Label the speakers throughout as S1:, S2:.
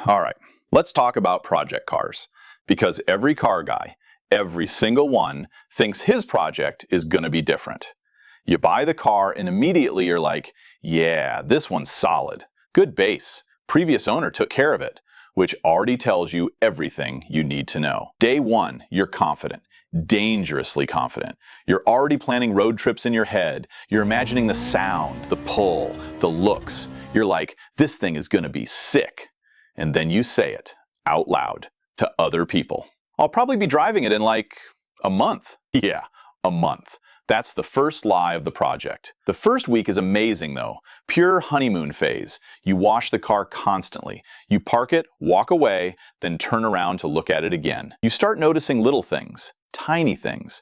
S1: All right, let's talk about project cars. Because every car guy, every single one, thinks his project is going to be different. You buy the car and immediately you're like, yeah, this one's solid. Good base. Previous owner took care of it, which already tells you everything you need to know. Day one, you're confident. Dangerously confident. You're already planning road trips in your head. You're imagining the sound, the pull, the looks. You're like, this thing is going to be sick. And then you say it out loud to other people. I'll probably be driving it in like a month. Yeah, a month. That's the first lie of the project. The first week is amazing though. Pure honeymoon phase. You wash the car constantly. You park it, walk away, then turn around to look at it again. You start noticing little things, tiny things.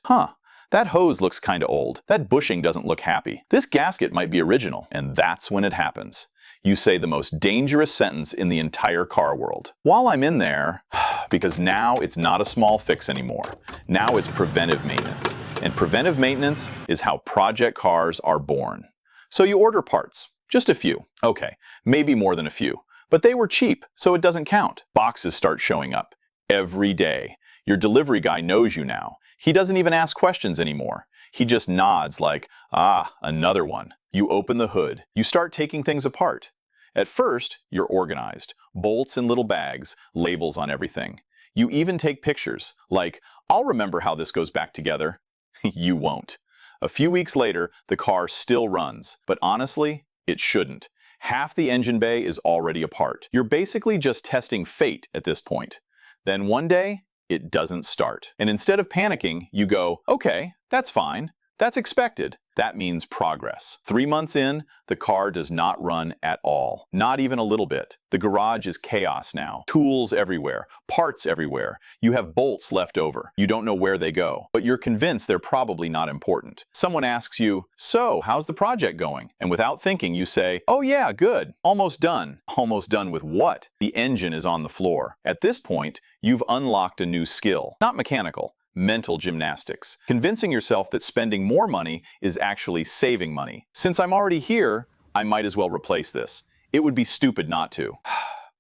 S1: That hose looks kinda old. That bushing doesn't look happy. This gasket might be original. And that's when it happens. You say the most dangerous sentence in the entire car world. While I'm in there, because now it's not a small fix anymore. Now it's preventive maintenance. And preventive maintenance is how project cars are born. So you order parts, just a few. Okay, maybe more than a few. But they were cheap, so it doesn't count. Boxes start showing up every day. Your delivery guy knows you now. He doesn't even ask questions anymore. He just nods like, another one. You open the hood. You start taking things apart. At first, you're organized. Bolts in little bags, labels on everything. You even take pictures, like, I'll remember how this goes back together. You won't. A few weeks later, the car still runs, but honestly, it shouldn't. Half the engine bay is already apart. You're basically just testing fate at this point. Then one day, it doesn't start. And instead of panicking, you go, okay, that's fine. That's expected. That means progress. 3 months in, the car does not run at all. Not even a little bit. The garage is chaos now. Tools everywhere. Parts everywhere. You have bolts left over. You don't know where they go. But you're convinced they're probably not important. Someone asks you, so, how's the project going? And without thinking, you say, oh yeah, good. Almost done. Almost done with what? The engine is on the floor. At this point, you've unlocked a new skill. Not mechanical. Mental gymnastics. Convincing yourself that spending more money is actually saving money. Since I'm already here, I might as well replace this. It would be stupid not to.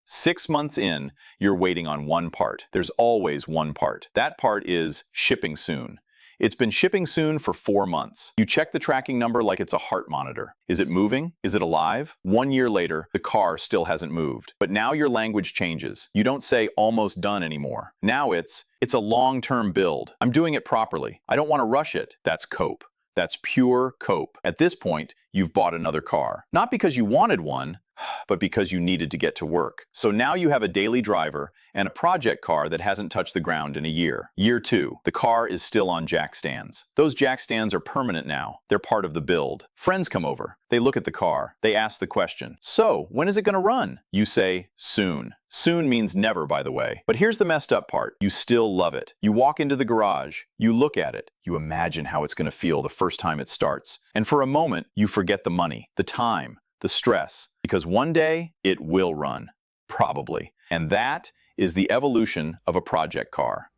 S1: 6 months in, you're waiting on one part. There's always one part. That part is shipping soon. It's been shipping soon for 4 months. You check the tracking number like it's a heart monitor. Is it moving? Is it alive? 1 year later, the car still hasn't moved. But now your language changes. You don't say almost done anymore. Now it's a long-term build. I'm doing it properly. I don't want to rush it. That's cope. That's pure cope. At this point, you've bought another car. Not because you wanted one, but because you needed to get to work. So now you have a daily driver and a project car that hasn't touched the ground in a year. Year 2, the car is still on jack stands. Those jack stands are permanent now. They're part of the build. Friends come over. They look at the car. They ask the question, so when is it going to run? You say, soon. Soon means never, by the way. But here's the messed up part. You still love it. You walk into the garage. You look at it. You imagine how it's going to feel the first time it starts. And for a moment, you forget the money, the time, the stress, because one day it will run, probably. And that is the evolution of a project car.